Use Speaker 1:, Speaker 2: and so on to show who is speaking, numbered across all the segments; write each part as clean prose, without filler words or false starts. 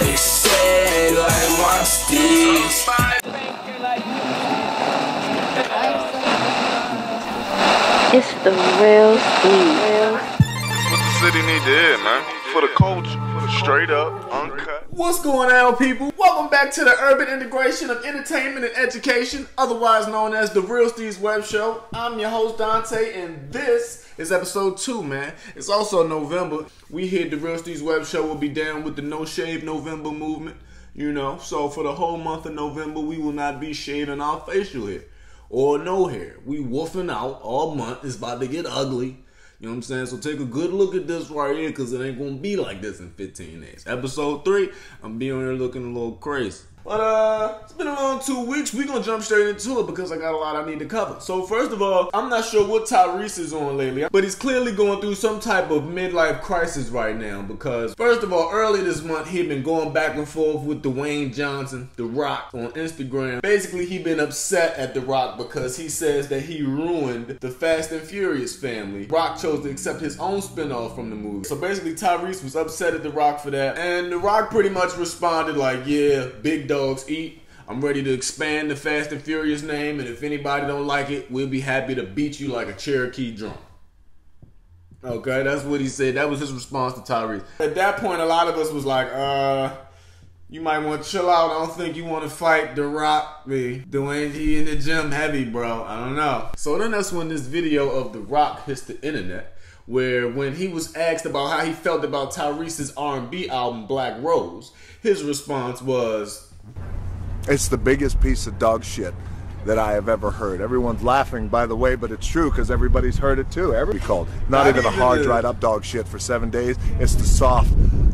Speaker 1: They say like my Steeze.
Speaker 2: It's the real Steeze.
Speaker 3: That's what the city need to hear, man. For the culture, straight up, uncut.
Speaker 4: What's going on, people? Welcome back to the urban integration of entertainment and education, otherwise known as the Real Steeze Web Show. I'm your host, Dante, and this is episode 2, man. It's also November. We here at the Real Steeze Web Show will be down with the No Shave November movement, you know. So for the whole month of November, we will not be shaving our facial hair or no hair. We woofing out all month. It's about to get ugly. You know what I'm saying? So take a good look at this right here, because it ain't going to be like this in 15 days. Episode 3, I'm being here looking a little crazy. But it's been a long 2 weeks. We're going to jump straight into it because I got a lot I need to cover. So first of all, I'm not sure what Tyrese is on lately, but he's clearly going through some type of midlife crisis right now because, first of all, early this month, he'd been going back and forth with Dwayne Johnson, The Rock, on Instagram. Basically, he'd been upset at The Rock because he says that he ruined the Fast and Furious family. Rock chose to accept his own spinoff from the movie. So basically, Tyrese was upset at The Rock for that, and The Rock pretty much responded like, yeah, big dogs eat. I'm ready to expand the Fast and Furious name, and if anybody don't like it, we'll be happy to beat you like a Cherokee drum. Okay, that's what he said. That was his response to Tyrese. At that point, a lot of us was like, you might want to chill out. I don't think you want to fight The Rock. Dwayne, he in the gym heavy, bro. I don't know. So then that's when this video of The Rock hits the internet, where when he was asked about how he felt about Tyrese's R&B album, Black Rose, his response was,
Speaker 5: "It's the biggest piece of dog shit that I have ever heard." Everyone's laughing, by the way, but it's true because everybody's heard it too. Called not even the hard dried up dog shit for 7 days. It's the soft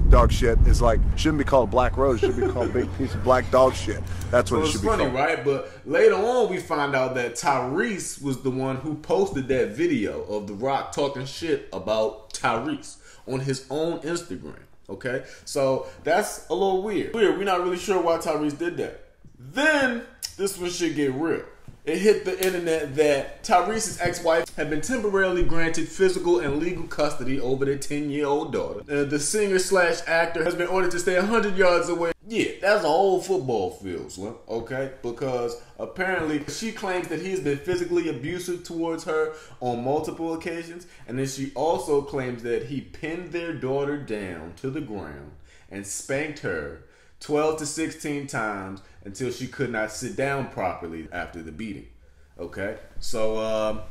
Speaker 5: dog shit. It's like, shouldn't be called Black Rose. Should be called big piece of black dog shit. That's what it should be called.
Speaker 4: It's funny, right? But later on, we find out that Tyrese was the one who posted that video of The Rock talking shit about Tyrese on his own Instagram. Okay, so that's a little weird. We're not really sure why Tyrese did that. Then this one should get real. It hit the internet that Tyrese's ex-wife had been temporarily granted physical and legal custody over their 10-year-old daughter. The singer/actor has been ordered to stay 100 yards away. Yeah, that's a whole football field, Slim, okay? Because apparently she claims that he has been physically abusive towards her on multiple occasions, and then she also claims that he pinned their daughter down to the ground and spanked her 12 to 16 times until she could not sit down properly after the beating. Okay? So,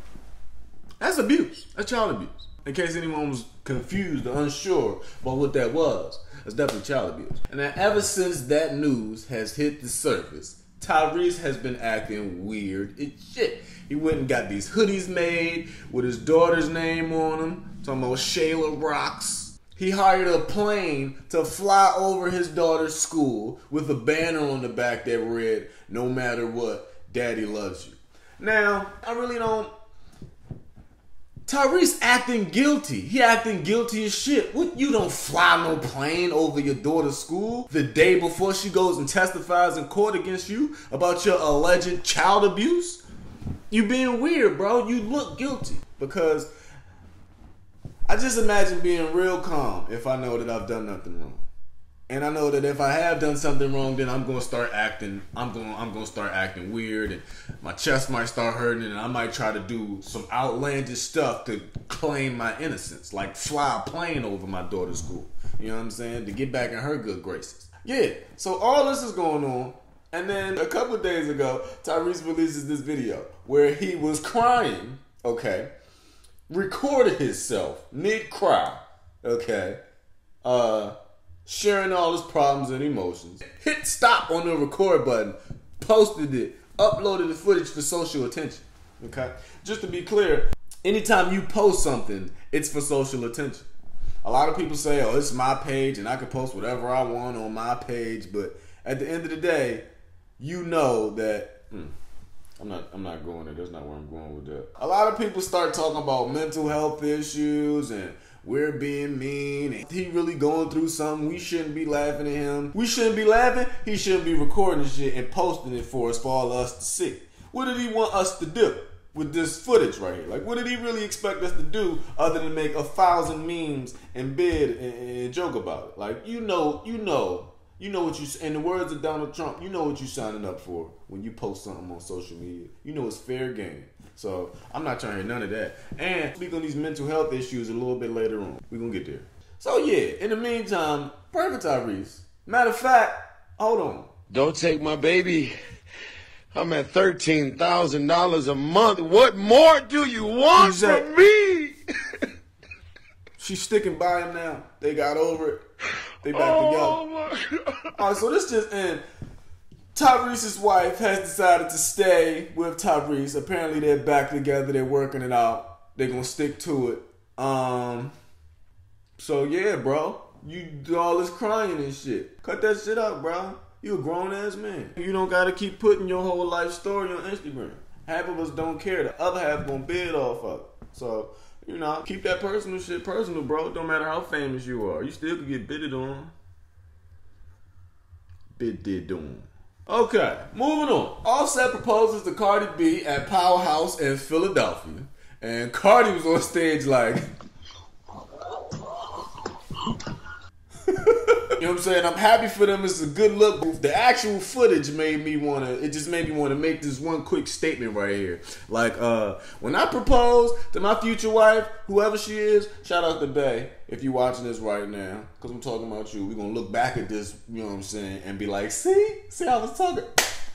Speaker 4: that's abuse. That's child abuse. In case anyone was confused or unsure about what that was, that's definitely child abuse. And now, ever since that news has hit the surface, Tyrese has been acting weird as shit. He went and got these hoodies made with his daughter's name on them, talking about Shayla Rocks. He hired a plane to fly over his daughter's school with a banner on the back that read, "No matter what, Daddy loves you." Now, I really don't... Tyrese acting guilty. He acting guilty as shit. What, you don't fly no plane over your daughter's school the day before she goes and testifies in court against you about your alleged child abuse? You being weird, bro. You look guilty. Because I just imagine being real calm if I know that I've done nothing wrong. And I know that if I have done something wrong, then I'm gonna start acting weird, and my chest might start hurting, and I might try to do some outlandish stuff to claim my innocence, like fly a plane over my daughter's school. You know what I'm saying? To get back in her good graces. Yeah, so all this is going on, and then a couple of days ago, Tyrese releases this video where he was crying, okay, recorded himself mid-cry, okay, sharing all his problems and emotions, hit stop on the record button, posted it, uploaded the footage for social attention, okay? Just to be clear, anytime you post something, it's for social attention. A lot of people say, oh, it's my page and I can post whatever I want on my page, but at the end of the day, you know that... I'm not going there. That's not where I'm going with that. A lot of people start talking about mental health issues and we're being mean. And he really going through something. We shouldn't be laughing at him. We shouldn't be laughing. He shouldn't be recording shit and posting it for us, for all of us to see. What did he want us to do with this footage right here? Like, what did he really expect us to do other than make 1,000 memes and bid and joke about it? Like, you know You know what you, in the words of Donald Trump, you know what you're signing up for when you post something on social media. You know it's fair game. So I'm not trying to hear none of that. And speak on these mental health issues a little bit later on. We're going to get there. So yeah, in the meantime, pray for Tyrese. Matter of fact, hold on.
Speaker 6: Don't take my baby. I'm at $13,000 a month. What more do you want from me?
Speaker 4: She's sticking by him now. They got over it. They back together.
Speaker 6: Oh my God.
Speaker 4: All right, so this just in. Tyrese's wife has decided to stay with Tyrese. Apparently they're back together. They're working it out. They're going to stick to it. So yeah, bro. You do all this crying and shit. Cut that shit up, bro. You a grown-ass man. You don't got to keep putting your whole life story on Instagram. Half of us don't care. The other half going to bid off of it. So, you know, keep that personal shit personal, bro. Don't matter how famous you are. You still could get bidded on. Bidded on. Okay, moving on. Offset proposes to Cardi B at Powerhouse in Philadelphia. And Cardi was on stage like... You know what I'm saying? I'm happy for them. It's a good look. The actual footage made me want to make this one quick statement right here. Like, when I propose to my future wife, whoever she is, shout out to Bay, if you're watching this right now, because I'm talking about you. We're going to look back at this, you know what I'm saying, and be like, see how I was talking?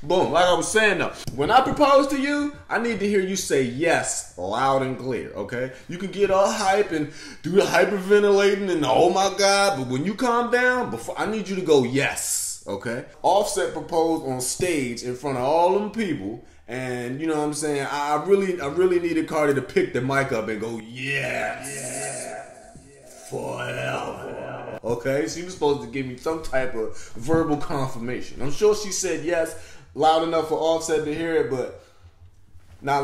Speaker 4: Boom, like I was saying though, when I propose to you, I need to hear you say yes loud and clear, okay? You can get all hype and do the hyperventilating and oh my God, but when you calm down, I need you to go yes, okay? Offset proposed on stage in front of all them people, and you know what I'm saying? I really needed Cardi to pick the mic up and go yes, forever. Okay, she was supposed to give me some type of verbal confirmation. I'm sure she said yes loud enough for Offset to hear it, but nah.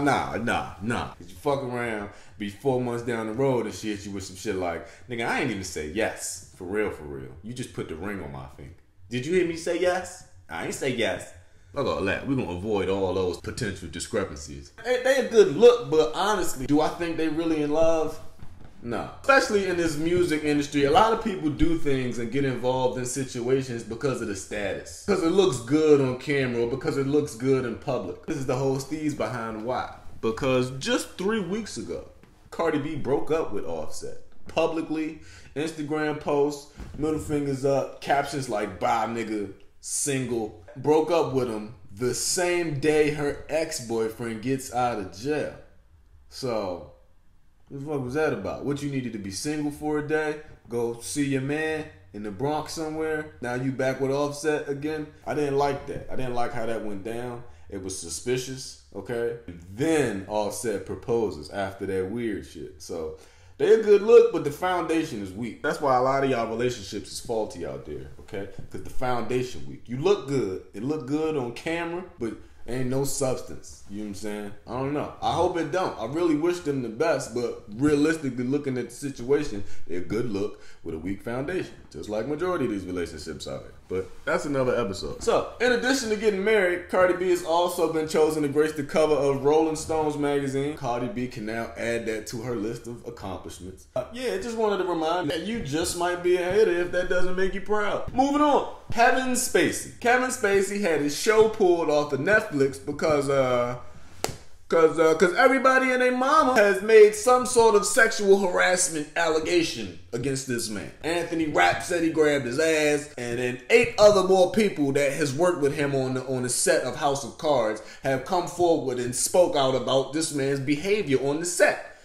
Speaker 4: You fuck around, be 4 months down the road and she hit you with some shit like, nigga, I ain't even say yes. For real. You just put the ring on my finger. Did you hear me say yes? I ain't say yes. We're gonna avoid all those potential discrepancies. They a good look, but honestly, do I think they really in love? No. Especially in this music industry, a lot of people do things and get involved in situations because of the status. Because it looks good on camera or because it looks good in public. This is the whole Steeze behind why. Because just 3 weeks ago, Cardi B broke up with Offset. Publicly, Instagram posts, middle fingers up, captions like, bye nigga, single. Broke up with him the same day her ex-boyfriend gets out of jail. So... what the fuck was that about? What, you needed to be single for a day? Go see your man in the Bronx somewhere? Now you back with Offset again? I didn't like that. I didn't like how that went down. It was suspicious, okay? then Offset proposes after that weird shit. So they a good look, but the foundation is weak. That's why a lot of y'all relationships is faulty out there, okay? Because the foundation weak. You look good. It look good on camera, but... ain't no substance. You know what I'm saying? I don't know. I hope it don't. I really wish them the best, but realistically looking at the situation, they're a good look with a weak foundation. Just like majority of these relationships out there. But that's another episode. So, in addition to getting married, Cardi B has also been chosen to grace the cover of Rolling Stones magazine. Cardi B can now add that to her list of accomplishments. Yeah, just wanted to remind you that you just might be a hater if that doesn't make you proud. Moving on. Kevin Spacey. Kevin Spacey had his show pulled off of Netflix because everybody and their mama has made some sort of sexual harassment allegation against this man. Anthony Rapp said he grabbed his ass, and then 8 other more people that has worked with him on the set of House of Cards have come forward and spoke out about this man's behavior on the set.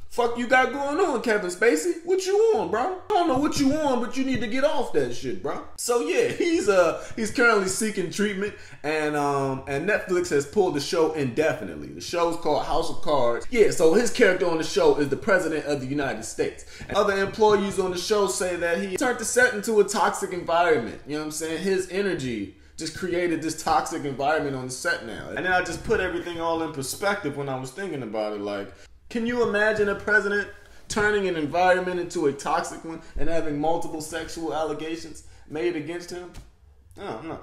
Speaker 4: Fuck you got going on, Kevin Spacey? What you on, bro? I don't know what you on, but you need to get off that shit, bro. So yeah, he's currently seeking treatment, and Netflix has pulled the show indefinitely. The show's called House of Cards. Yeah, so his character on the show is the President of the United States. And other employees on the show say that he turned the set into a toxic environment. You know what I'm saying? His energy just created this toxic environment on the set now. And then I just put everything all in perspective when I was thinking about it, like, can you imagine a president turning an environment into a toxic one and having multiple sexual allegations made against him? No.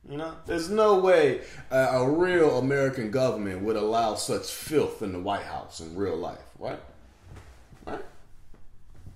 Speaker 4: You know, there's no way a real American government would allow such filth in the White House in real life, right? Right?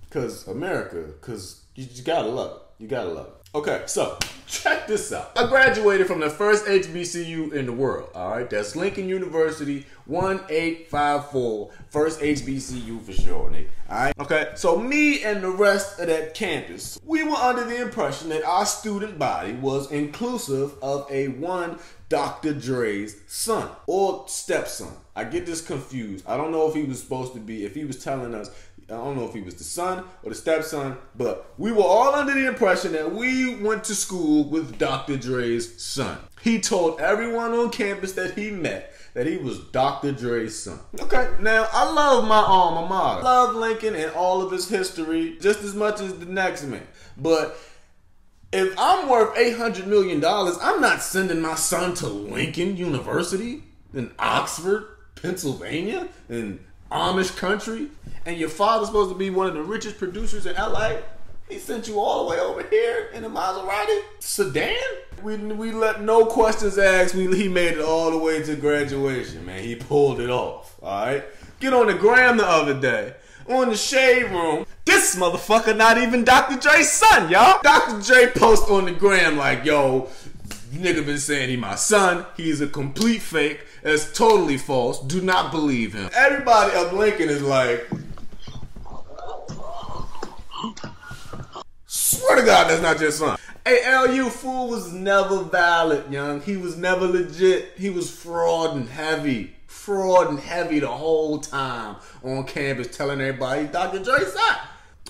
Speaker 4: Because America, because you gotta love it. You gotta love it. Okay, so check this out. I graduated from the first HBCU in the world, all right? That's Lincoln University, 1854, first HBCU for sure, nigga, all right? Okay, so me and the rest of that campus, we were under the impression that our student body was inclusive of a one Dr. Dre's son or stepson. I get this confused. I don't know if he was supposed to be, if he was telling us, I don't know if he was the son or the stepson, but we were all under the impression that we went to school with Dr. Dre's son. He told everyone on campus that he met that he was Dr. Dre's son. Okay, now I love my alma mater. I love Lincoln and all of his history just as much as the next man. But if I'm worth $800 million, I'm not sending my son to Lincoln University in Oxford, Pennsylvania, in Amish country, and your father's supposed to be one of the richest producers in LA. He sent you all the way over here in a Maserati sedan? We let no questions asked. He made it all the way to graduation, man. He pulled it off, all right? Get on the gram the other day. On the shade room, this motherfucker not even Dr. Dre's son, y'all. Dr. Dre post on the gram like, yo, nigga been saying he my son. He's a complete fake. That's totally false. Do not believe him. Everybody up Lincoln is like, swear to God, that's not your son. Hey, LU fool was never valid, young. He was never legit. He was fraud and heavy. Fraud and heavy the whole time on campus telling everybody he's Dr. Dre's son.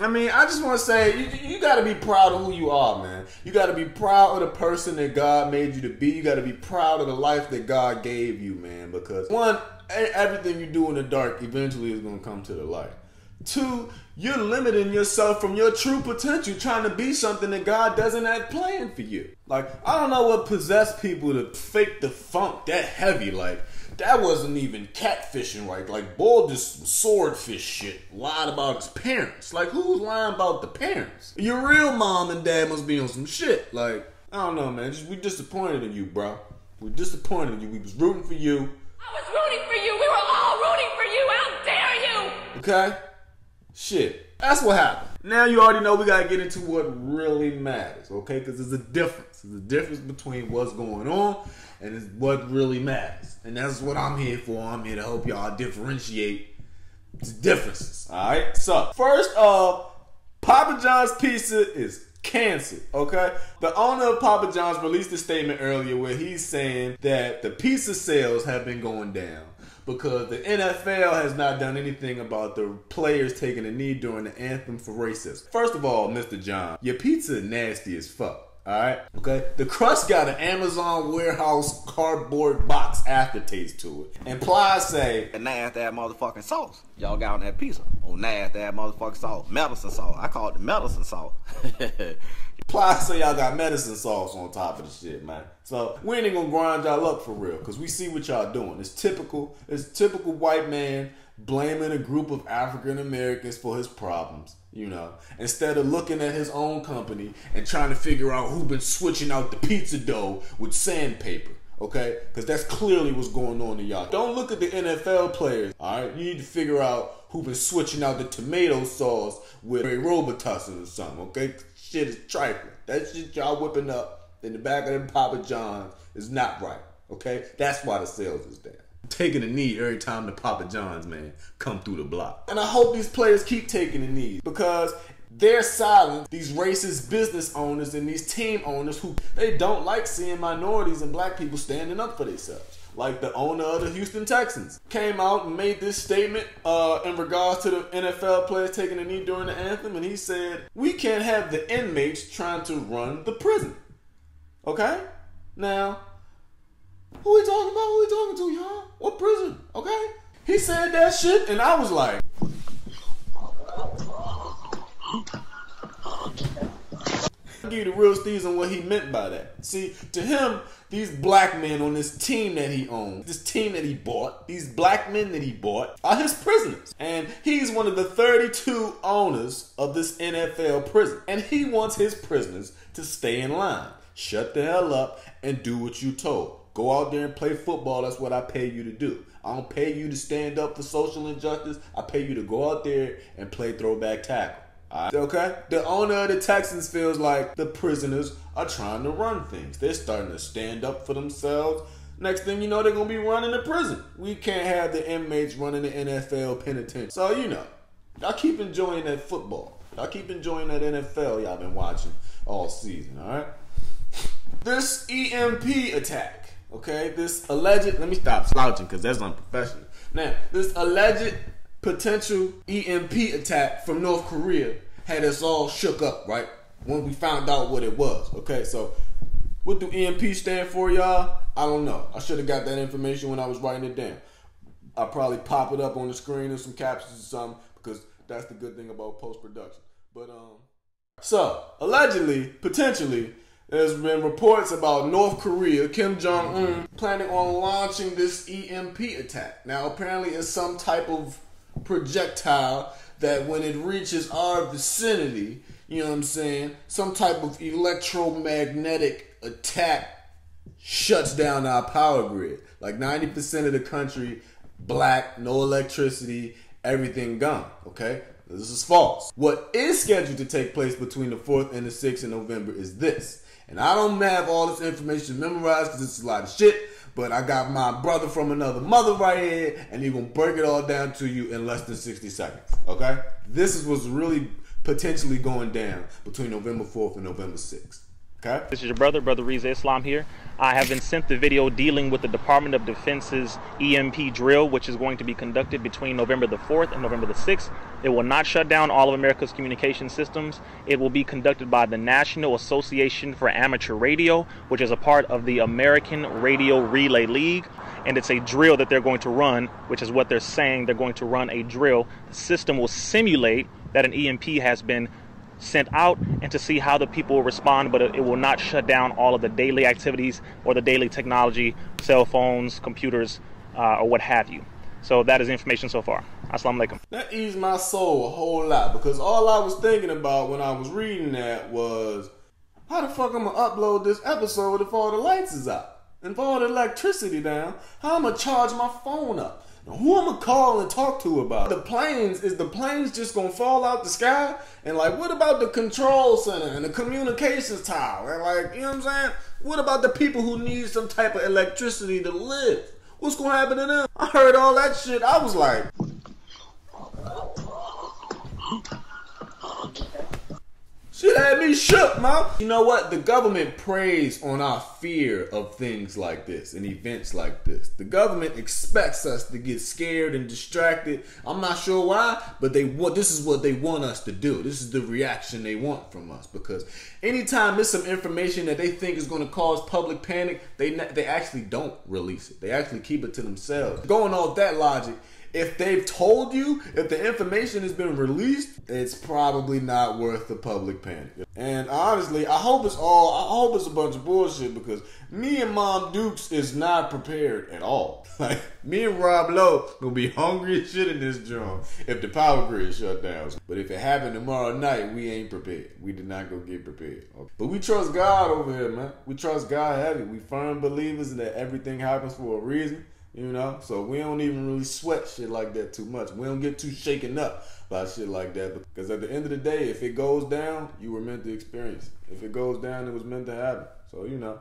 Speaker 4: I mean, I just want to say, you got to be proud of who you are, man. You got to be proud of the person that God made you to be. You got to be proud of the life that God gave you, man. Because one, everything you do in the dark eventually is going to come to the light. Two, you're limiting yourself from your true potential, trying to be something that God doesn't have planned for you. Like, I don't know what possessed people to fake the funk that heavy. Like, that wasn't even catfishing, right? Like, boy, this swordfish shit lied about his parents. Like, who's lying about the parents? Your real mom and dad must be on some shit. Like, I don't know, man. We disappointed in you, bro. We disappointed in you. We was rooting for you.
Speaker 7: I was rooting for you. We were all rooting for you. How dare you?
Speaker 4: Okay? Shit. That's what happened. Now you already know we gotta get into what really matters, okay? Because there's a difference. There's a difference between what's going on and what really matters. And that's what I'm here for. I'm here to help y'all differentiate the differences. Alright? So, first off, Papa John's Pizza is canceled, okay? The owner of Papa John's released a statement earlier where he's saying that the pizza sales have been going down because the NFL has not done anything about the players taking a knee during the anthem for racism. First of all, Mr. John, your pizza nasty as fuck. Alright? Okay? The crust got an Amazon warehouse cardboard box aftertaste to it. And Plies say,
Speaker 8: that nasty ass motherfucking sauce y'all got on that pizza. Oh, nasty ass motherfucking sauce. Medicine sauce. I call it the medicine sauce.
Speaker 4: Plies say y'all got medicine sauce on top of the shit, man. So we ain't gonna grind y'all up for real, because we see what y'all doing. It's typical white man blaming a group of African Americans for his problems, you know, instead of looking at his own company and trying to figure out who been switching out the pizza dough with sandpaper, okay? Because that's clearly what's going on to y'all. Don't look at the NFL players, all right? You need to figure out who been switching out the tomato sauce with a Robitussin or something, okay? Shit is trifling. That shit y'all whipping up in the back of them Papa John's is not right, okay? That's why the sales is down. Taking a knee every time the Papa John's, man, come through the block. And I hope these players keep taking the knee, because they're silent, these racist business owners and these team owners who, they don't like seeing minorities and black people standing up for themselves. Like the owner of the Houston Texans came out and made this statement in regards to the NFL players taking a knee during the anthem, and he said, we can't have the inmates trying to run the prison. Okay? Now, who we talking about? Who we talking to, y'all? What prison? Okay? He said that shit, and I was like, I'll give you the real Steeze on what he meant by that. See, to him, these black men on this team that he owns, this team that he bought, these black men that he bought are his prisoners. And he's one of the 32 owners of this NFL prison. And he wants his prisoners to stay in line, shut the hell up, and do what you told. Go out there and play football. That's what I pay you to do. I don't pay you to stand up for social injustice. I pay you to go out there and play throwback tackle. Okay? The owner of the Texans feels like the prisoners are trying to run things. They're starting to stand up for themselves. Next thing you know, they're going to be running the prison. We can't have the inmates running the NFL penitentiary. So, you know, y'all keep enjoying that football. Y'all keep enjoying that NFL y'all been watching all season, all right? This EMP attack, okay? This alleged, let me stop slouching because that's unprofessional. Now, this alleged potential EMP attack from North Korea had us all shook up, right? When we found out what it was, okay? So, what do EMP stand for, y'all? I don't know. I should have got that information when I was writing it down. I'll probably pop it up on the screen or some captions or something because that's the good thing about post-production. But, so, allegedly, potentially, there's been reports about North Korea, Kim Jong-un, planning on launching this EMP attack. Now, apparently it's some type of projectile that when it reaches our vicinity, you know what I'm saying, some type of electromagnetic attack shuts down our power grid. Like 90% of the country, black, no electricity, everything gone, okay? This is false. What is scheduled to take place between the 4th and the 6th of November is this. And I don't have all this information memorized because it's a lot of shit, but I got my brother from another mother right here, and he's going to break it all down to you in less than 60 seconds, okay? This is what's really potentially going down between November 4th and November 6th. Okay.
Speaker 9: This is your brother, Brother Reza Islam here. I have been sent the video dealing with the Department of Defense's EMP drill, which is going to be conducted between November the 4th and November the 6th. It will not shut down all of America's communication systems. It will be conducted by the National Association for Amateur Radio, which is a part of the American Radio Relay League. And it's a drill that they're going to run, which is what they're saying. They're going to run a drill. The system will simulate that an EMP has been sent out and to see how the people will respond, but it will not shut down all of the daily activities or the daily technology, cell phones, computers, or what have you. So that is information so far. Assalamu alaikum.
Speaker 4: That eased my soul a whole lot because all I was thinking about when I was reading that was, how the fuck I'm gonna upload this episode if all the lights is out? And if all the electricity down, how I'm gonna charge my phone up? Who I'm gonna call and talk to about the planes? Is the planes just gonna fall out the sky? And like, what about the control center and the communications tower? And like, you know what I'm saying? What about the people who need some type of electricity to live? What's gonna happen to them? I heard all that shit. I was like, shit had me shook, man. You know what? The government preys on our fear of things like this and events like this. The government expects us to get scared and distracted. I'm not sure why, but this is what they want us to do. This is the reaction they want from us, because anytime there's some information that they think is going to cause public panic, they actually don't release it. They actually keep it to themselves. Going off that logic, if they've told you, if the information has been released, it's probably not worth the public panic. And honestly, I hope it's a bunch of bullshit, because me and Mom Dukes is not prepared at all. Like, me and Rob Lowe gonna be hungry as shit in this joint if the power grid shut down. But if it happened tomorrow night, we ain't prepared. We did not go get prepared. Okay. But we trust God over here, man. We trust God heavy. We firm believers that everything happens for a reason. You know, so we don't even really sweat shit like that too much. We don't get too shaken up by shit like that, because at the end of the day, if it goes down, you were meant to experience it. If it goes down, it was meant to happen. So, you know,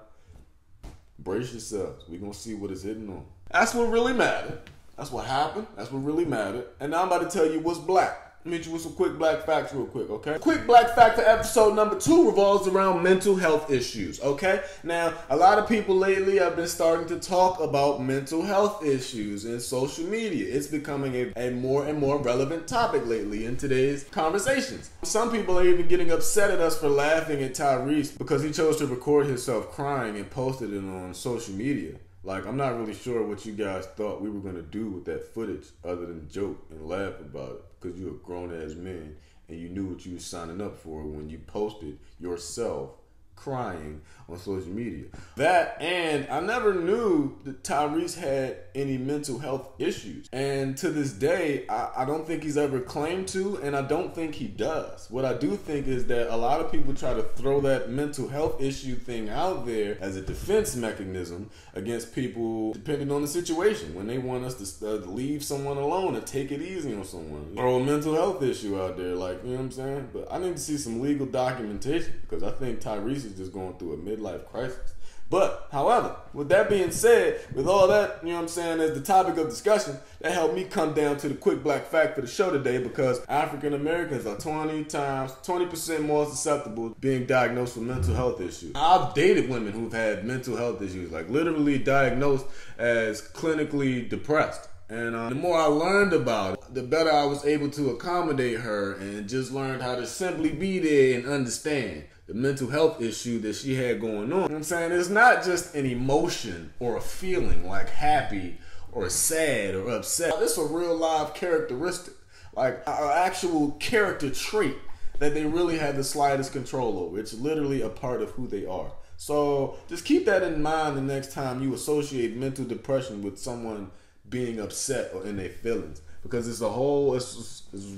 Speaker 4: brace yourselves. We're going to see what it's hitting on. That's what really mattered. That's what happened. That's what really mattered. And now I'm about to tell you what's black. Let me hit you with some quick black facts real quick, okay? Quick black fact for episode number 2 revolves around mental health issues, okay? Now, a lot of people lately have been starting to talk about mental health issues in social media. It's becoming a more and more relevant topic lately in today's conversations. Some people are even getting upset at us for laughing at Tyrese because he chose to record himself crying and posted it on social media. Like, I'm not really sure what you guys thought we were going to do with that footage other than joke and laugh about it, because you're a grown-ass man and you knew what you were signing up for when you posted yourself crying on social media. That, and I never knew that Tyrese had any mental health issues. And to this day, I don't think he's ever claimed to, and I don't think he does. What I do think is that a lot of people try to throw that mental health issue thing out there as a defense mechanism against people, depending on the situation. When they want us to leave someone alone and take it easy on someone. Throw a mental health issue out there, like, you know what I'm saying? But I need to see some legal documentation, because I think Tyrese is just going through a midlife crisis. But, however, with that being said, with all that, you know what I'm saying, as the topic of discussion, that helped me come down to the quick black fact for the show today, because African Americans are 20% more susceptible to being diagnosed with mental health issues. I've dated women who've had mental health issues, like literally diagnosed as clinically depressed. And the more I learned about it, the better I was able to accommodate her and just learned how to simply be there and understand the mental health issue that she had going on. You know what I'm saying? It's not just an emotion or a feeling like happy or sad or upset. It's a real live characteristic, like an actual character trait that they really have the slightest control over. It's literally a part of who they are. So just keep that in mind the next time you associate mental depression with someone being upset or in their feelings, because it's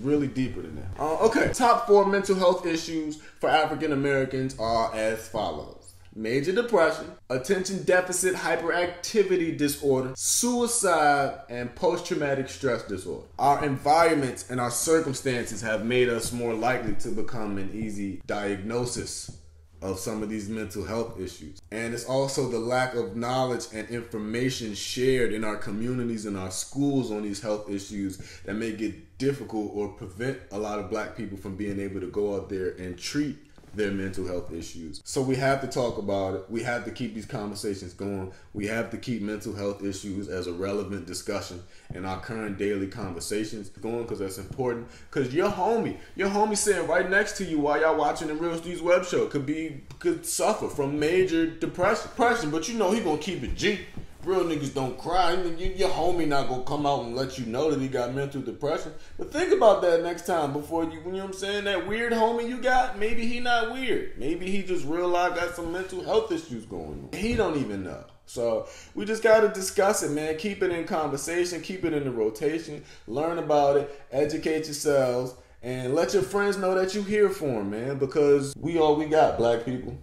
Speaker 4: really deeper than that. Okay, top 4 mental health issues for African Americans are as follows: major depression, attention deficit hyperactivity disorder, suicide, and post-traumatic stress disorder. Our environments and our circumstances have made us more likely to become an easy diagnosis of some of these mental health issues. And it's also the lack of knowledge and information shared in our communities and our schools on these health issues that make it difficult or prevent a lot of black people from being able to go out there and treat their mental health issues. So we have to talk about it. We have to keep these conversations going. We have to keep mental health issues as a relevant discussion in our current daily conversations going, because that's important. Because your homie sitting right next to you while y'all watching the Real Steeze web show could suffer from major depression, but you know he gonna keep it G. Real niggas don't cry. Your homie not gonna come out and let you know that he got mental depression. But think about that next time before you know what I'm saying, that weird homie you got, maybe he not weird. Maybe he just real life got some mental health issues going on. He don't even know. So we just gotta discuss it, man. Keep it in conversation, keep it in the rotation, learn about it, educate yourselves, and let your friends know that you here for them, man, because we all we got, black people.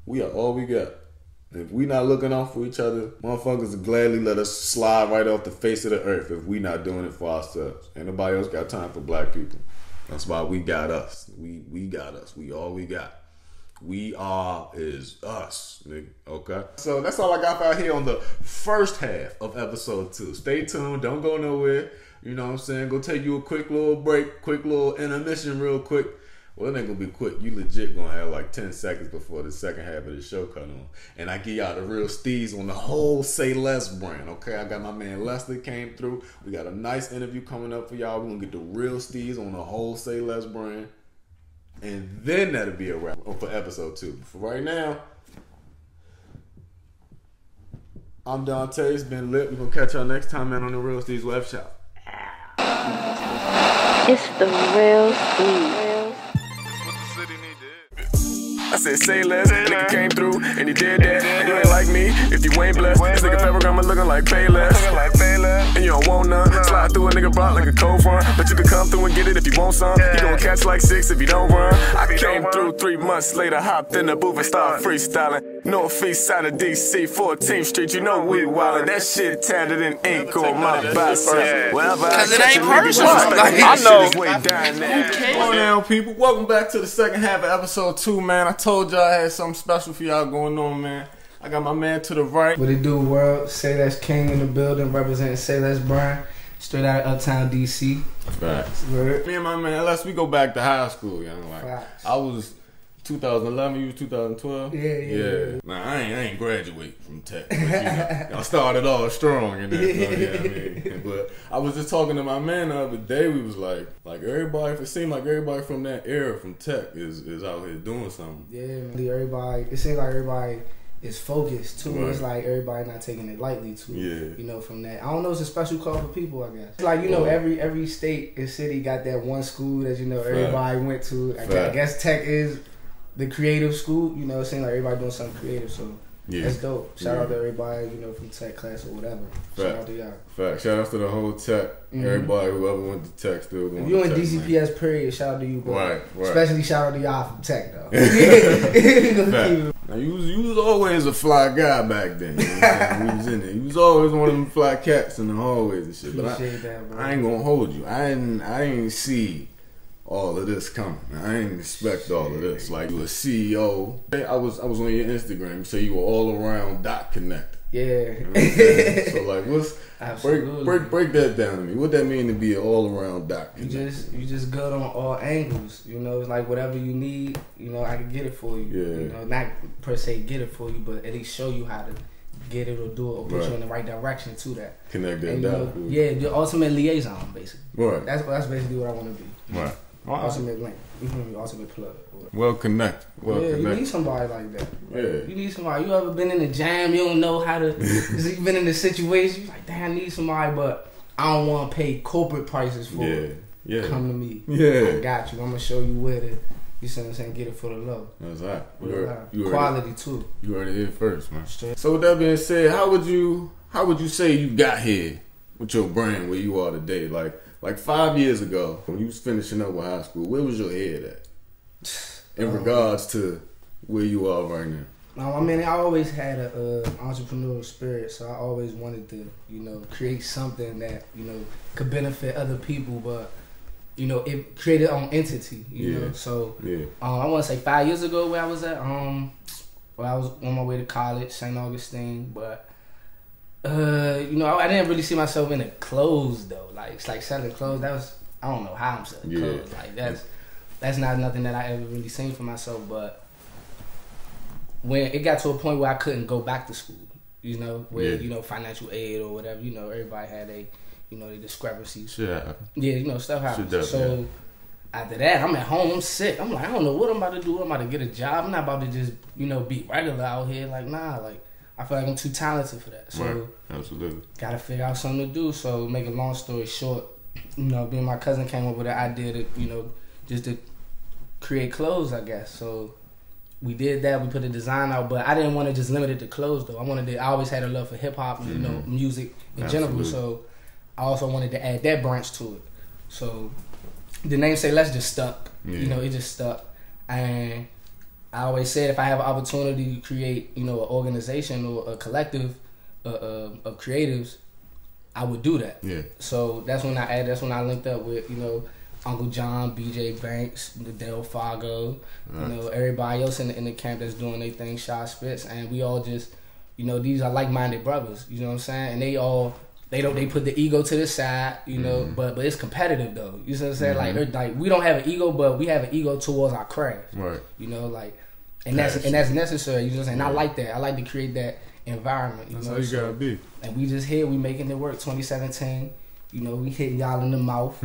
Speaker 4: We are all we got. If we not looking out for each other, motherfuckers will gladly let us slide right off the face of the earth if we not doing it for ourselves. Ain't nobody else got time for black people. That's why we got us. We got us. We all we got. We are is us, nigga. Okay? So that's all I got out here on the first half of episode 2. Stay tuned. Don't go nowhere. You know what I'm saying? Go take you a quick little break, quick little intermission real quick. Well, it ain't gonna be quick. You legit gonna have like 10 seconds before the second half of the show cut on. And I give y'all the real Steeze on the whole Sayless brand, okay? I got my man Leslie came through. We got a nice interview coming up for y'all. We're gonna get the real Steeze on the whole Sayless brand. And then that'll be a wrap for episode 2. For right now, I'm Dante. It's been lit. We're gonna catch y'all next time, man, on the Real Steeze web shop.
Speaker 2: It's the Real Steeze.
Speaker 1: I said, say less, nigga came through, and he did that. And you ain't like me, if you ain't blessed. This nigga Fabricama looking like Payless. And you don't want none. Slide through a nigga block like a cold front. But you can come through and get it if you want some. You gon' catch like 6 if you don't run. I came through 3 months later, hopped in the booth and started freestyling. Northeast side of DC, 14th Street, you know we wildin'. That shit tatted in ink on my bicep. Wherever I
Speaker 10: it ain't personal.
Speaker 1: I know.
Speaker 4: Come on now, people. Welcome back to the second half of episode 2, man. I told y'all I had something special for y'all going on, man. I got my man to the right.
Speaker 10: What it do, world? Sayless King in the building, representing Sayless Brian, straight out of Uptown DC.
Speaker 4: Facts. Me and my man, unless we go back to high school, young. Like, facts. I was 2011, you was 2012?
Speaker 10: Yeah.
Speaker 4: Nah, I ain't graduate from tech. But, you know, I started all strong in that. I mean? But I was just talking to my man the other day. We was like everybody, it seemed like everybody from that era from tech is out here doing something.
Speaker 10: Yeah, man. Everybody, it seems like everybody is focused too. Right. It's like everybody not taking it lightly too.
Speaker 4: Yeah.
Speaker 10: You know, from that. I don't know, it's a special call for people, I guess. Like, you know, every state and city got that one school that, you know, everybody went to. I guess tech is the creative school. You know, it seems like everybody doing something creative. So that's dope. Shout out to everybody, you know, from tech class or whatever. Shout out to y'all.
Speaker 11: Fact. Shout out to the whole tech. Everybody, whoever went to tech, still going.
Speaker 10: If you
Speaker 11: to
Speaker 10: in
Speaker 11: tech,
Speaker 10: DCPS,
Speaker 11: man.
Speaker 10: Period. Shout out to you, bro.
Speaker 11: Right.
Speaker 10: Especially shout out to y'all from tech, though.
Speaker 11: Now, you was always a fly guy back then. You know what I'm saying? We was in there. You was always one of them fly cats in the hallways and shit. But I ain't gonna hold you. I ain't see all of this coming. I ain't expect all of this. Like, you a CEO. I was on your Instagram. You say you were all around dot connector.
Speaker 10: Yeah.
Speaker 11: You know what I'm saying? So like, what's
Speaker 10: Absolutely.
Speaker 11: break that down to me. What that mean to be an all around dot connector?
Speaker 10: You just good on all angles. You know, it's like whatever you need. You know, I can get it for you.
Speaker 11: Yeah.
Speaker 10: You know, not per se get it for you, but at least show you how to get it or do it or put you in the right direction to that.
Speaker 11: Connect that
Speaker 10: and,
Speaker 11: dot.
Speaker 10: Yeah, the ultimate liaison, basically.
Speaker 11: Right.
Speaker 10: That's basically what I want to be.
Speaker 11: Right.
Speaker 10: Ultimate link. Ultimate plug.
Speaker 11: Well connected.
Speaker 10: You need somebody like that.
Speaker 11: Yeah.
Speaker 10: You need somebody. You ever been in the jam? You don't know how to. You been in the situation. You're like, damn, I need somebody, but I don't want to pay corporate prices for it.
Speaker 11: Yeah.
Speaker 10: Come to me.
Speaker 11: Yeah.
Speaker 10: I got you. I'm gonna show you where to. You see what I'm saying? Get it for the low.
Speaker 11: That's right.
Speaker 10: You quality too.
Speaker 11: You heard it here first, man. So with that being said, how would you say you got here with your brand where you are today? Like 5 years ago, when you was finishing up with high school, where was your head at? In regards to where you are right now.
Speaker 10: I mean, I always had a entrepreneurial spirit, so I always wanted to, you know, create something that, you know, could benefit other people, but, you know, it created its own entity, you know. So I want to say 5 years ago where I was at, well, I was on my way to college, St. Augustine, but you know, I didn't really see myself in the clothes though. Like, it's like selling clothes. That was, I don't know how I'm selling clothes. Like that's not nothing that I ever really seen for myself. But when it got to a point where I couldn't go back to school, you know, where you know, financial aid or whatever, you know, everybody had you know, the discrepancies. Yeah, you know, stuff happens. So after that, I'm at home. I'm sick. I'm like, I don't know what I'm about to do. I'm about to get a job. I'm not about to just, you know, be regular out here. Like, nah, like. I feel like I'm too talented for that. So
Speaker 11: absolutely. Gotta
Speaker 10: figure out something to do. So make a long story short, you know, me and my cousin came up with an idea to, you know, just to create clothes, I guess. So we did that. We put a design out, but I didn't want to just limit it to clothes though. I always had a love for hip hop, you know, music in general. So I also wanted to add that branch to it. So the name Sayless just stuck. You know, it just stuck. And I always said if I have an opportunity to create, you know, an organization or a collective of creatives, I would do that. Yeah. So that's when I linked up with, you know, Uncle John, BJ Banks, Del Fago, you know, everybody else in the camp that's doing their thing, Shy Spitz, and we all just, you know, these are like-minded brothers. You know what I'm saying? And they put the ego to the side, you know, but it's competitive though. You know what I'm saying? Like we don't have an ego, but we have an ego towards our craft. Right. You know, like, and that's necessary. You know what I'm saying? I like that. I like to create that environment. You
Speaker 11: that's
Speaker 10: know?
Speaker 11: How you gotta be.
Speaker 10: And we just here. We making it work. 2017. You know, we hitting y'all in the mouth.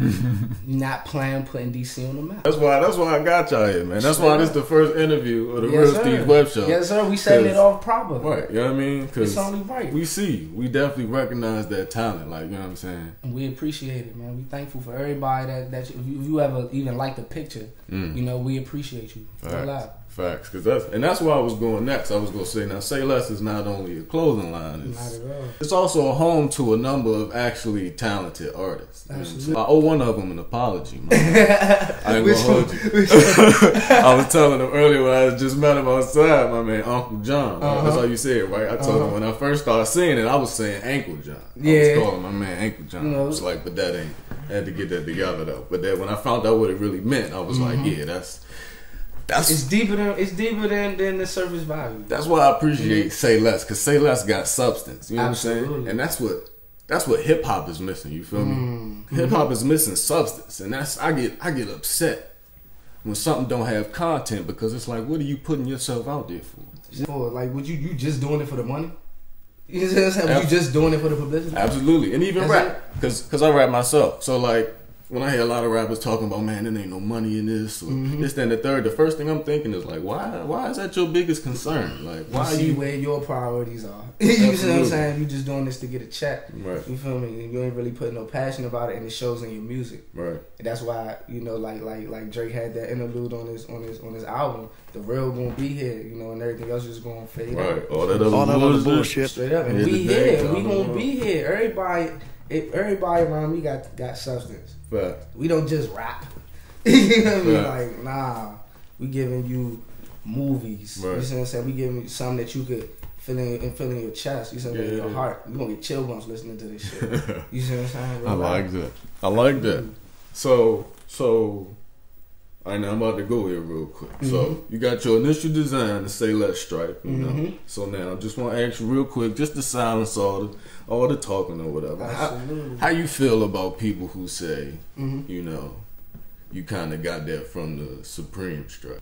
Speaker 10: Not playing, putting DC on the map.
Speaker 11: That's why I got y'all here, man. That's why this is the first interview of the Real Steeze web show.
Speaker 10: Yes, sir. We setting it off proper.
Speaker 11: Right. You know what I mean?
Speaker 10: It's only right.
Speaker 11: We definitely recognize that talent. Like, you know what I'm saying?
Speaker 10: And we appreciate it, man. We thankful for everybody that if you ever even like the picture, you know, we appreciate you.
Speaker 11: Facts, that's where I was going next. I was going to say, now, Sayless is not only a clothing line.
Speaker 10: Not at all.
Speaker 11: It's also a home to a number of actually talented artists.
Speaker 10: Absolutely.
Speaker 11: I owe one of them an apology, man. I ain't going to hold you. I was telling him earlier when I just met him outside, my man, Uncle John. That's how you say it, right? I told him when I first started saying it, I was saying Ankle John. I was calling my man Ankle John. You know, I was like, but that ain't. I had to get that together, though. But then when I found out what it really meant, I was like, yeah, that's it's deeper
Speaker 10: than the surface value.
Speaker 11: That's why I appreciate Sayless, because Sayless got substance. You know what I'm saying? And that's what hip hop is missing. You feel me? Hip hop is missing substance, and I get upset when something don't have content, because it's like, what are you putting yourself out there for?
Speaker 10: Like, would you just doing it for the money? You know what I'm saying? You just doing it for the publicity?
Speaker 11: Absolutely, and even rap, because I rap myself. So like, when I hear a lot of rappers talking about, man, there ain't no money in this, or this, then the third, the first thing I'm thinking is like, why is that your biggest concern? Like, why
Speaker 10: you see where your priorities are? You see what I'm saying? You just doing this to get a check.
Speaker 11: Right.
Speaker 10: You feel me? You ain't really putting no passion about it, and it shows in your music.
Speaker 11: Right.
Speaker 10: And that's why, you know, like Drake had that interlude on his album. The real gonna be here, you know, and everything else is gonna fade out.
Speaker 11: Right. All that other bullshit.
Speaker 10: Straight up, and we here. We gonna be here. Everybody around me got substance.
Speaker 11: Right.
Speaker 10: We don't just rap. You know what I mean? Like, nah, we giving you movies.
Speaker 11: Right.
Speaker 10: You see what I'm saying? We giving you something that you could feel in your chest. You see what I'm saying? In your heart. You gonna get chill bumps listening to this shit. You see what I'm saying?
Speaker 11: I like that. So all right, now I'm about to go here real quick. So you got your initial design, the Sayless stripe, you know. So now I just want to ask you real quick, just to silence all the talking or whatever. How you feel about people who say, you know, you kind of got that from the Supreme stripe?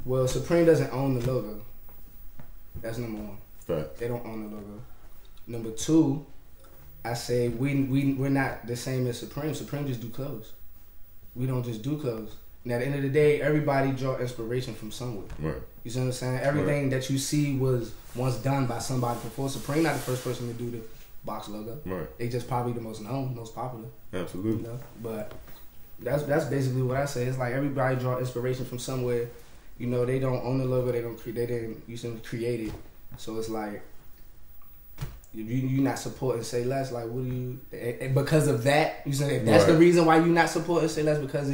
Speaker 10: Well, Supreme doesn't own the logo. That's number one.
Speaker 11: Right.
Speaker 10: They don't own the logo. Number two, I say we're not the same as Supreme. Supreme just do clothes. We don't just do clothes. And at the end of the day, everybody draw inspiration from somewhere.
Speaker 11: Right.
Speaker 10: You see what I'm saying? Everything that you see was once done by somebody before. Supreme not the first person to do the box logo.
Speaker 11: Right.
Speaker 10: They just probably the most known, most popular.
Speaker 11: Absolutely.
Speaker 10: You know? But that's basically what I say. It's like everybody draw inspiration from somewhere. You know, they don't own the logo. They didn't use them to create it. So it's like, if you're not supporting Sayless, like, what do you? And because of that, you say if that's the reason why you're not supporting Sayless, because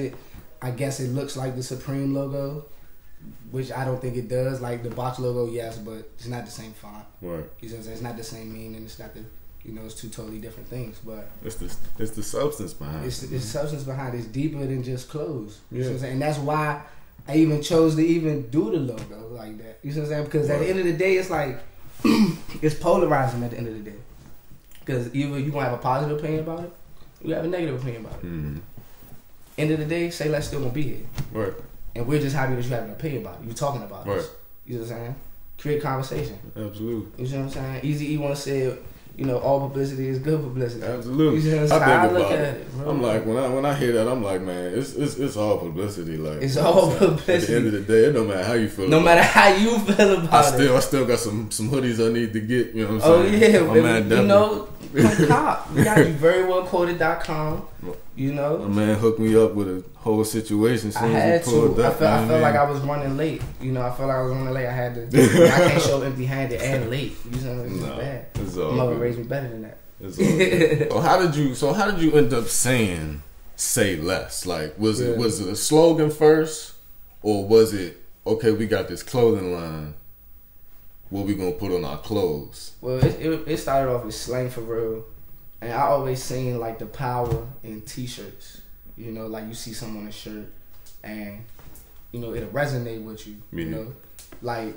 Speaker 10: I guess it looks like the Supreme logo, which I don't think it does. Like the box logo, yes, but it's not the same font.
Speaker 11: Right.
Speaker 10: You know what I'm saying? It's not the same meaning. It's not the, you know, it's two totally different things. But
Speaker 11: it's the substance behind it.
Speaker 10: It's substance behind it. It's deeper than just clothes. You know what I'm saying? And that's why I even chose to even do the logo like that. You know what I'm saying? Because at the end of the day, it's like it's polarizing at the end of the day. Because either you gonna have a positive opinion about it, or you have a negative opinion about it. End of the day, Sayless still gonna be here.
Speaker 11: Right.
Speaker 10: And we're just happy that you have an opinion about it. You talking about
Speaker 11: right.
Speaker 10: us. You know what I'm saying? Create conversation.
Speaker 11: Absolutely.
Speaker 10: You know what I'm saying? Easy E once said, you know, all publicity is good publicity.
Speaker 11: Absolutely.
Speaker 10: You know what I'm saying?
Speaker 11: I think about it. I'm like, when I hear that, I'm like, man, it's all publicity. Like,
Speaker 10: it's all publicity.
Speaker 11: At the end of the day, it don't matter how you feel.
Speaker 10: No matter how you feel about it.
Speaker 11: I still got some hoodies I need to get. You know what I'm
Speaker 10: saying?
Speaker 11: Oh yeah,
Speaker 10: man, you know, come cop. We got you verywellquoted.com. You know,
Speaker 11: my man hooked me up with a whole situation.
Speaker 10: I had to. I felt like I was running late. You know, I felt like I was running late. I had to. I can't show empty-handed and late. You know, it's bad.
Speaker 11: It's all
Speaker 10: Mother raised me better than that.
Speaker 11: It's all so how did you end up saying "say less"? Like, was it a slogan first, or was it okay? We got this clothing line. What we gonna put on our clothes?
Speaker 10: Well, it started off as slang for real. And I always seen like the power in t-shirts. You know, like you see someone in a shirt and, you know, it'll resonate with you. You know? Like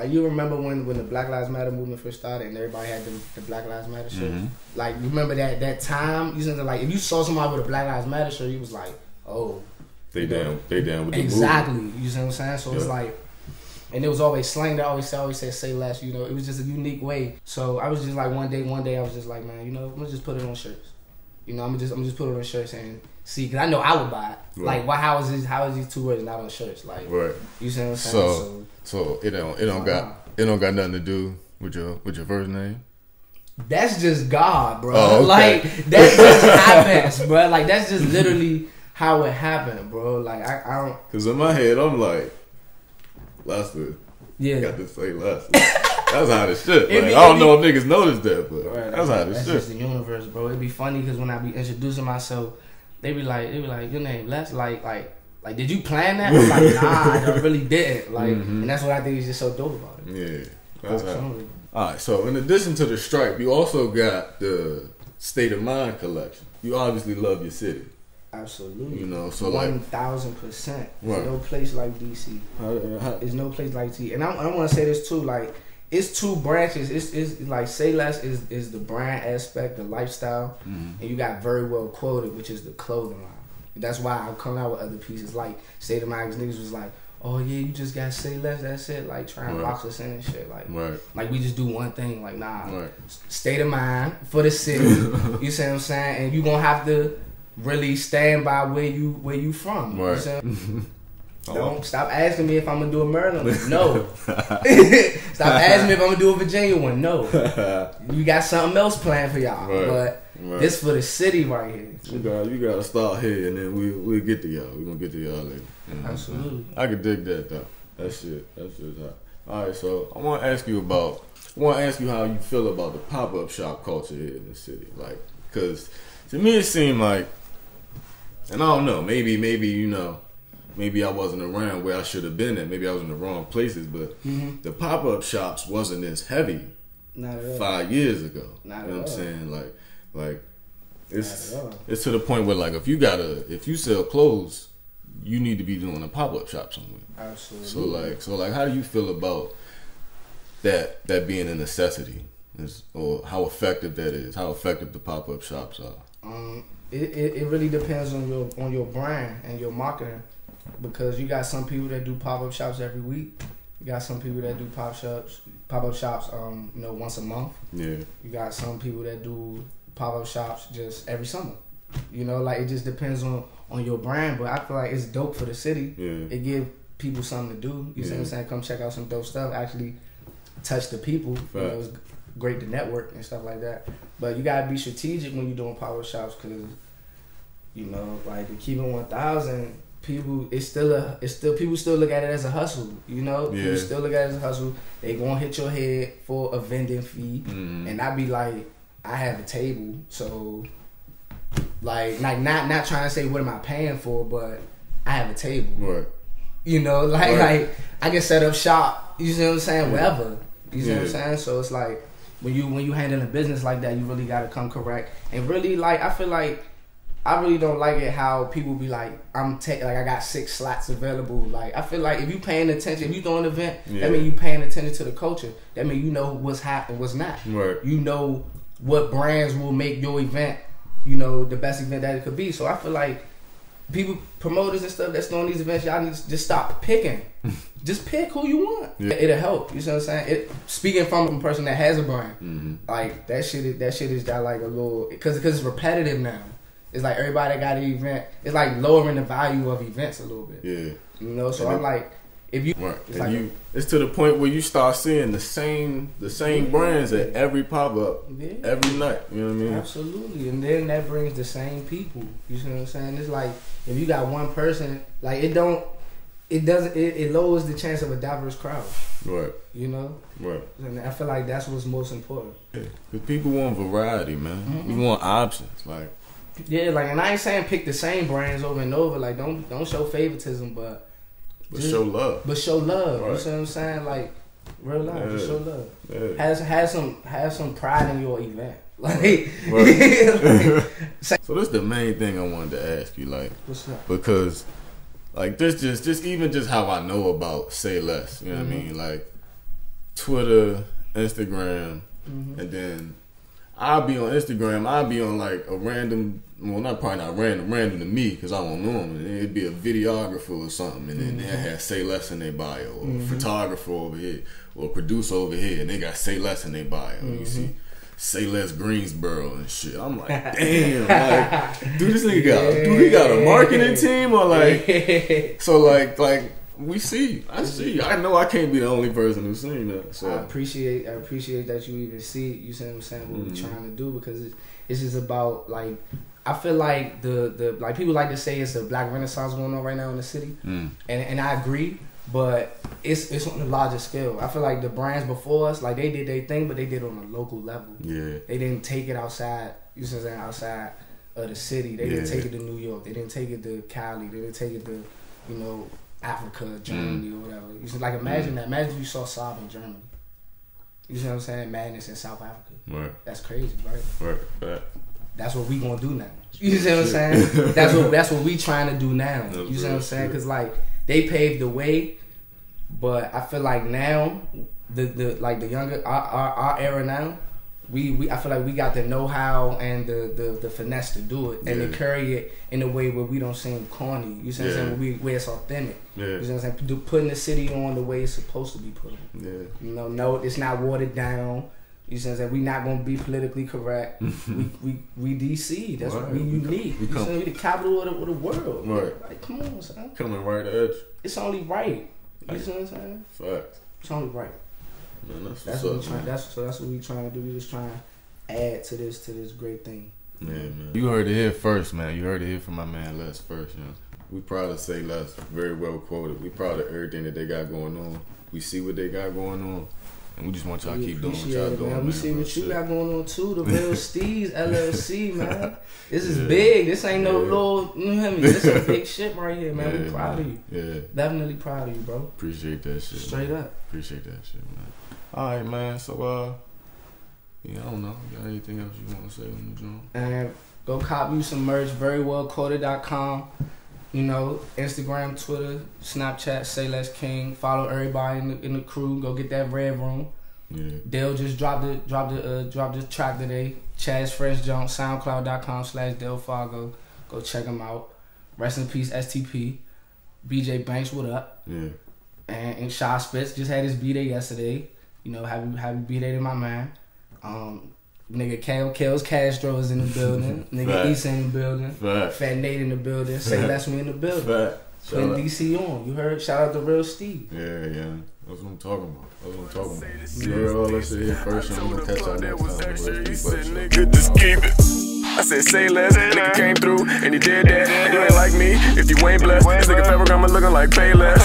Speaker 10: you remember when the Black Lives Matter movement first started and everybody had the Black Lives Matter shirt? Like, you remember that time? You know, like if you saw somebody with a Black Lives Matter shirt, you was like, oh.
Speaker 11: They down with the movement.
Speaker 10: Exactly. You know what I'm saying? So it's like, and it was always slang. They always said say less. You know, it was just a unique way. So I was just like one day I was just like, man, you know, I'm gonna just put it on shirts. You know, I'm just put it on shirts and see, because I know I would buy it. Right. Like, how is these two words not on shirts? Like, right. You see what I'm saying?
Speaker 11: So it don't got nothing to do with your first name.
Speaker 10: That's just God, bro.
Speaker 11: Oh, okay.
Speaker 10: Like that just happens, bro. Like that's just literally how it happened, bro. Like I don't.
Speaker 11: Because in my head, I'm like. Lester, got to say Lester. That's how this shit. Like, I don't know if niggas noticed that, but that's how this shit.
Speaker 10: That's just the universe, bro. It'd be funny because when I be introducing myself, they be like, your name Les, like, did you plan that? I'm like, nah, I really didn't. Like, and that's what I think is just so dope about it.
Speaker 11: Yeah, that's how. All right, so in addition to the stripe, you also got the State of Mind collection. You obviously love your city.
Speaker 10: Absolutely.
Speaker 11: You know, so
Speaker 10: 1000%. There's no place like DC. There's no place like DC. And I want to say this too. Like, it's two branches. It's like Sayless is the brand aspect, the lifestyle, and you got Very Well Quoted, which is the clothing line. And that's why I'm coming out with other pieces. Like State of Mind, niggas was like, oh yeah, you just got Sayless. That's it. Like trying to box us in and shit. Like we just do one thing. Like nah. State of Mind for the city. You see what I'm saying? And you gonna have to. really stand by where you from.
Speaker 11: Right.
Speaker 10: You know Don't stop asking me if I'm gonna do a Maryland one. No. Stop asking me if I'm gonna do a Virginia one. No. You got something else planned for y'all. But this for the city right here.
Speaker 11: You gotta start here, and then we'll get to y'all. We're gonna get to y'all later.
Speaker 10: Absolutely.
Speaker 11: I can dig that though. That's hot. All right, so I want to ask you how you feel about the pop-up shop culture here in the city. Like, cause to me it seemed like, and I don't know, maybe you know. Maybe I wasn't around where I should have been at. Maybe I was in the wrong places. But the pop-up shops wasn't as heavy 5 years ago.
Speaker 10: Not
Speaker 11: you know what I'm saying? Like it's to the point where like if you sell clothes, you need to be doing a pop-up shop somewhere.
Speaker 10: Absolutely.
Speaker 11: So like how do you feel about that being a necessity? Or how effective that is? How effective the pop-up shops are?
Speaker 10: It really depends on your brand and your marketing. Because you got some people that do pop-up shops every week. You got some people that do pop-up shops, you know, once a month.
Speaker 11: Yeah.
Speaker 10: You got some people that do pop-up shops just every summer. You know, like it just depends on your brand. But I feel like it's dope for the city.
Speaker 11: Yeah.
Speaker 10: It give people something to do. You see what I'm saying? Come check out some dope stuff. Actually touch the people. You know, it's great to network and stuff like that. But you gotta be strategic when you're doing pop-up shops because, you know, like to keep it 1,000. People still look at it as a hustle, you know.
Speaker 11: Yeah.
Speaker 10: People still look at it as a hustle. They gonna hit your head for a vending fee, and I be like, I have a table, so like not trying to say what am I paying for, but I have a table,
Speaker 11: right?
Speaker 10: You know, like I can set up shop. You see what I'm saying? Wherever, you see what I'm saying. So it's like when you handling a business like that, you really gotta come correct and really like. I feel like. I really don't like it how people be like, I got 6 slots available. Like, I feel like if you paying attention, if you doing an event, that mean you paying attention to the culture. That mean you know what's hot and what's not.
Speaker 11: Right.
Speaker 10: You know what brands will make your event, you know, the best event that it could be. So I feel like people, promoters and stuff that's doing these events, y'all need to just stop picking. Just pick who you want. Yeah. It'll help. You see what I'm saying? Speaking from a person that has a brand, like that shit is that like a little, because it's repetitive now. It's like everybody that got an event. It's like lowering the value of events a little bit.
Speaker 11: Yeah.
Speaker 10: You know, so I'm like, if you,
Speaker 11: it's to the point where you start seeing the same brands at every pop up every night. You know what I mean?
Speaker 10: Absolutely, and then that brings the same people. You see what I'm saying? It's like if you got one person, like it lowers the chance of a diverse crowd.
Speaker 11: Right.
Speaker 10: You know.
Speaker 11: Right.
Speaker 10: And I feel like that's what's most important.
Speaker 11: Because people want variety, man. We want options, like.
Speaker 10: Yeah, like, and I ain't saying pick the same brands over and over. Like, don't show favoritism, but
Speaker 11: show love.
Speaker 10: But show love.
Speaker 11: Right.
Speaker 10: You see what I'm saying? Like, real love.
Speaker 11: Yeah.
Speaker 10: Just show love.
Speaker 11: Yeah.
Speaker 10: Have some pride in your event. Like,
Speaker 11: so that's the main thing I wanted to ask you. Like,
Speaker 10: what's up?
Speaker 11: Because, like, this just even just how I know about Sayless. You know what I mean? Like, Twitter, Instagram, and then. I'll be on Instagram. I'll be on like a random, well, probably not random to me because I don't know them. And it'd be a videographer or something, and then they have Sayless in their bio, or a photographer over here, or a producer over here, and they got Sayless in their bio. You see Sayless Greensboro and shit. I'm like, damn, like, dude, this nigga he got a marketing team or like, so like. I see. I know I can't be the only person who's seen that. So
Speaker 10: I appreciate that you even see it. You see what I'm saying? What we're trying to do, because it's just about like, I feel like the like people like to say it's a black renaissance going on right now in the city, and I agree, but it's on a larger scale. I feel like the brands before us, like they did their thing, but they did it on a local level. Yeah, they didn't take it outside. You see what I'm saying? Outside of the city, they didn't take it to New York. They didn't take it to Cali. They didn't take it to, you know, Africa, Germany, or whatever. You see, like imagine that. Imagine if you saw Saab in Germany. You see what I'm saying? Madness in South Africa.
Speaker 11: Right.
Speaker 10: That's crazy, right?
Speaker 11: Right.
Speaker 10: That's what we gonna do now. You see what I'm saying? That's what we trying to do now. You see what I'm saying? Because like they paved the way, but I feel like now the younger our era now. I feel like we got the know-how and the finesse to do it and to carry it in a way where we don't seem corny. You see what I'm saying? Where it's authentic. You see what I'm saying? Putting the city on the way it's supposed to be put on. You know, no, it's not watered down. You see what I'm saying? We not gonna be politically correct. we DC. That's right. We unique. We the capital of the world.
Speaker 11: Right.
Speaker 10: Like, come on, son.
Speaker 11: Coming right edge.
Speaker 10: It's only right. You see what I'm saying?
Speaker 11: Facts.
Speaker 10: It's only right.
Speaker 11: Man,
Speaker 10: that's what we trying to do. We just trying to add to this great thing.
Speaker 11: Yeah, man. You heard it here first, man. You heard it here from my man Les first, you know. We proud to say Les. Very well quoted. We proud of everything that they got going on. We see what they got going on. And we just want y'all to keep doing what y'all doing, man.
Speaker 10: We see what you got going on too. The real Steeze LLC, man. This is big. This ain't no little, you know what I mean? This is big shit right here, man. We proud of you.
Speaker 11: Yeah.
Speaker 10: Definitely proud of you, bro.
Speaker 11: Appreciate that shit.
Speaker 10: Straight up.
Speaker 11: Appreciate that shit, man. Alright, man. So, yeah, I don't know. You got anything else you want to say on the joint?
Speaker 10: And go cop you some merch, verywellquoted.com. You know, Instagram, Twitter, Snapchat, Sayless King. Follow everybody in the crew. Go get that red room.
Speaker 11: Yeah.
Speaker 10: Dale just dropped the track today. Chaz Fresh Jones, SoundCloud.com/Dale Fargo. Go check him out. Rest in peace, STP. BJ Banks, what up?
Speaker 11: Yeah.
Speaker 10: And Shaw Spitz just had his B-Day yesterday. You know, happy B-Day to my man. Nigga Kels Castro is in the building. Nigga Issa in the building. Fat Nate in the building. Say less me in the building. Putting DC on. You heard? Shout out to Real Steve.
Speaker 11: Yeah. That's what I'm talking about. You heard all that shit here first, and I'm gonna catch y'all next time.
Speaker 1: Nigga, just keep it. I said say less, nigga came through and he did that. And you ain't like me if you ain't blessed. This nigga Fabricama looking like Payless.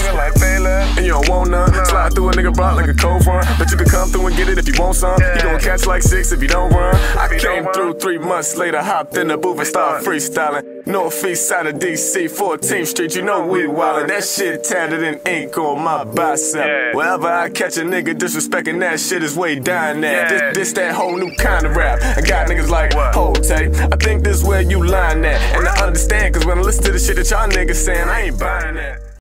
Speaker 1: And you don't want none. Slide through a nigga block like a cold front. But you can come through and get it if you want some. You gon' catch like 6 if you don't run. I came through 3 months later, hopped in the booth and started freestyling. Northeast side of DC, 14th Street, you know we wildin'. That shit tatted in ink on my bicep. Wherever I catch a nigga disrespecting that shit is way down there. This that whole new kind of rap. I got niggas like, hold tight. I think this where you line at. And I understand, cause when I listen to the shit that y'all niggas saying, I ain't buying that.